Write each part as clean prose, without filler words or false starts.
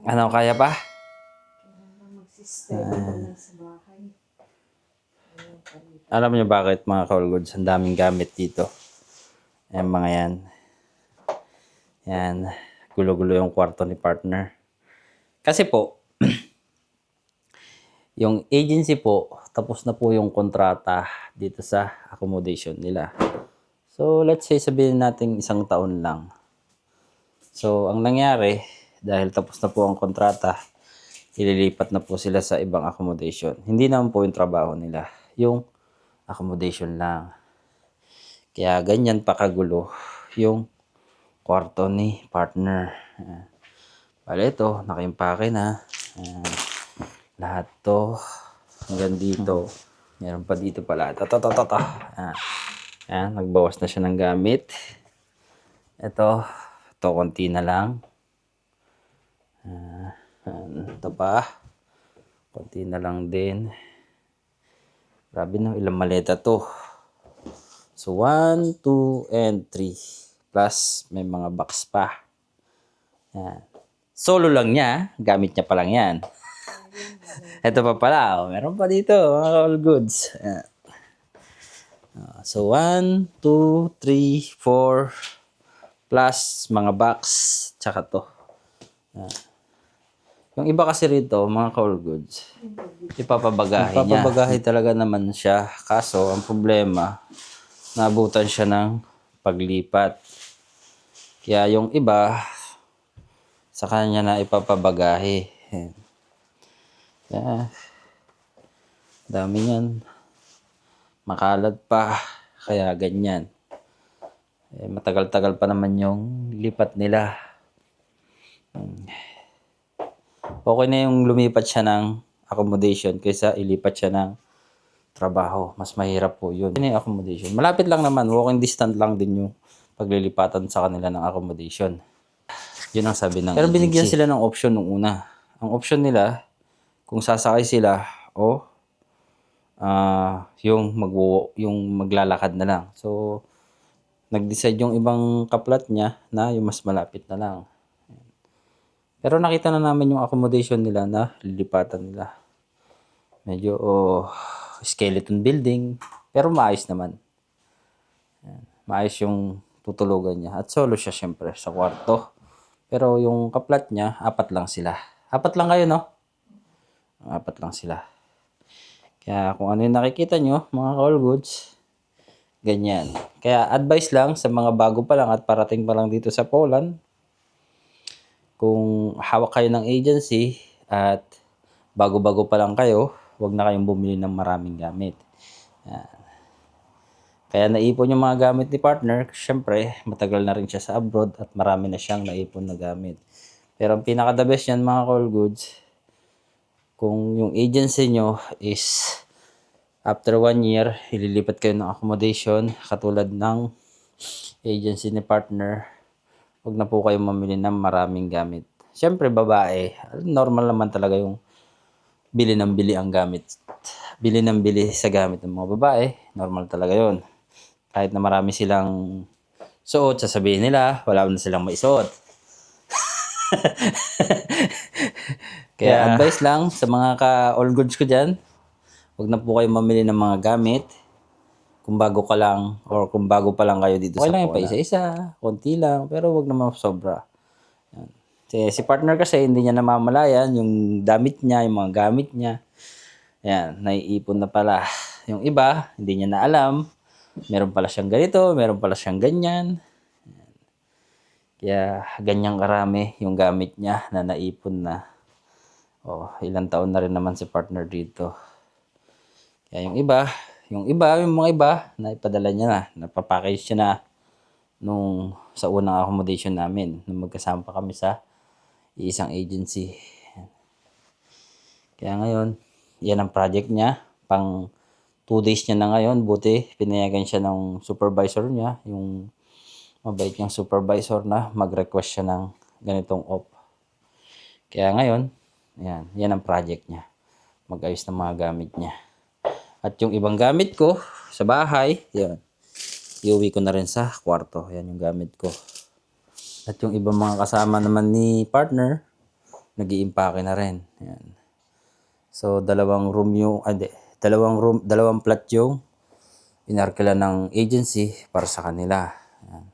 Ano, kaya pa? Magsistay na lang sa bahay. Alam niyo bakit mga Call Goods? Ang daming gamit dito. Ayan mga yan. Yan. Gulo-gulo yung kwarto ni partner. Kasi po, yung agency po, tapos na po yung kontrata dito sa accommodation nila. So, let's say sabihin natin 1 taon lang. So, ang nangyari, dahil tapos na po ang kontrata, ililipat na po sila sa ibang accommodation. Hindi naman po yung trabaho nila. Yung accommodation lang. Kaya ganyan pa kagulo yung kwarto ni partner. Bale ito, nakaimpake na. Lahat to hanggang dito. Meron pa dito pala. Tatatata. Ayan, nagbawas na siya ng gamit. Ito konti na lang. Ito pa. Konti na lang din. Grabe no, ilang maleta to. So 1, 2, and 3. Plus may mga box pa. Yan. Solo lang niya. Gamit niya pa lang yan. Ito pa pala. Oh, meron pa dito. Mga all goods. Yan. So 1, 2, 3, 4. Plus mga box. Tsaka to. Yan. Yung iba kasi rito, mga call goods, ipapabagahe niya. Ipapabagahe talaga naman siya. Kaso, ang problema, naabutan siya ng paglipat. Kaya yung iba, sa kanya na ipapabagahe. Kaya, dami yan. Makalat pa. Kaya ganyan. Matagal-tagal pa naman yung lipat nila. Okay na yung lumipat siya ng accommodation kaysa ilipat siya ng trabaho. Mas mahirap po yun. Yun yung accommodation. Malapit lang naman. Walking distance lang din yung paglilipatan sa kanila ng accommodation. Yun ang sabi ng Pero binigyan sila ng option nung una. Ang option nila, kung sasakay sila o yung maglalakad na lang. So, nag-decide yung ibang kaplat niya na yung mas malapit na lang. Pero nakita na namin yung accommodation nila na lilipatan nila. Medyo skeleton building. Pero maayos naman. Maayos yung tutulugan niya. At solo siya syempre sa kwarto. Pero yung kaplat niya, 4 lang sila. 4 lang kayo, no? 4 lang sila. Kaya kung ano yung nakikita nyo, mga call goods, ganyan. Kaya advice lang sa mga bago pa lang at parating pa lang dito sa Poland, kung hawak kayo ng agency at bago-bago pa lang kayo, huwag na kayong bumili ng maraming gamit. Yan. Kaya naipon yung mga gamit ni partner, syempre matagal na rin siya sa abroad at marami na siyang naipon na gamit. Pero ang pinaka-the best yan mga call goods, kung yung agency nyo is after 1 year, ililipat kayo ng accommodation katulad ng agency ni partner, huwag na po kayo mamili ng maraming gamit. Siyempre babae, normal naman talaga yung bili ng bili ang gamit. Bili ng bili sa gamit ng mga babae, normal talaga yon. Kahit na marami silang suot, sasabihin nila, wala na silang maisuot. Kaya advice lang sa mga ka-all goods ko dyan, huwag na po kayo mamili ng mga gamit kung bago ka lang or kung bago pa lang kayo dito sa Poland. Okay lang pa isa-isa, konti lang, pero huwag naman sobra. Yan. Si partner kasi hindi niya namamalayan yung damit niya, yung mga gamit niya. Yan, naiipon na pala. Yung iba, hindi niya na alam. Meron pala siyang ganito, meron pala siyang ganyan. Yan. Kaya ganyang karami yung gamit niya na naipon na. Ilang taon na rin naman si partner dito. Kaya yung mga iba, naipadala niya na, napapackage siya na sa unang accommodation namin, nung magkasama pa kami sa isang agency. Kaya ngayon, yan ang project niya. Pang 2 days niya na ngayon, buti pinayagan siya ng supervisor niya, yung mabait niyang supervisor na mag-request siya ng ganitong off. Kaya ngayon, yan ang project niya. Mag-ayos ng mga gamit niya. At yung ibang gamit ko sa bahay, yan. Iuwi ko na rin sa kwarto. Yan yung gamit ko. At yung ibang mga kasama naman ni partner, nag-iimpake na rin. Yan. So, dalawang plot yung inarkila ng agency para sa kanila. Yan.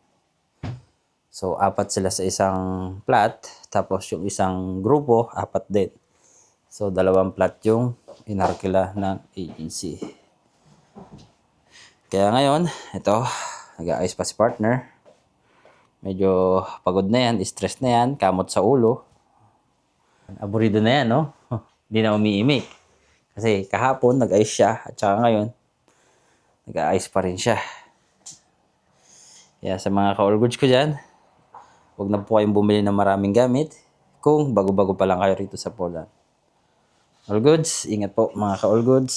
So, 4 sila sa isang plot, tapos yung isang grupo, 4 din. So, 2 plot yung inarkila ng agency. Kaya ngayon, ito, nag-aayos pa si partner. Medyo pagod na yan, stress na yan, kamot sa ulo. Aburido na yan, no? Hindi na umiimik. Kasi kahapon, nag-ayos siya, at saka ngayon, nag-aayos pa rin siya. Kaya sa mga ka-all goods ko dyan, huwag na po kayong bumili ng maraming gamit kung bago-bago pa lang kayo rito sa Poland. All goods, ingat po mga ka-all goods.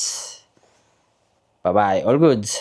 Bye-bye, all goods.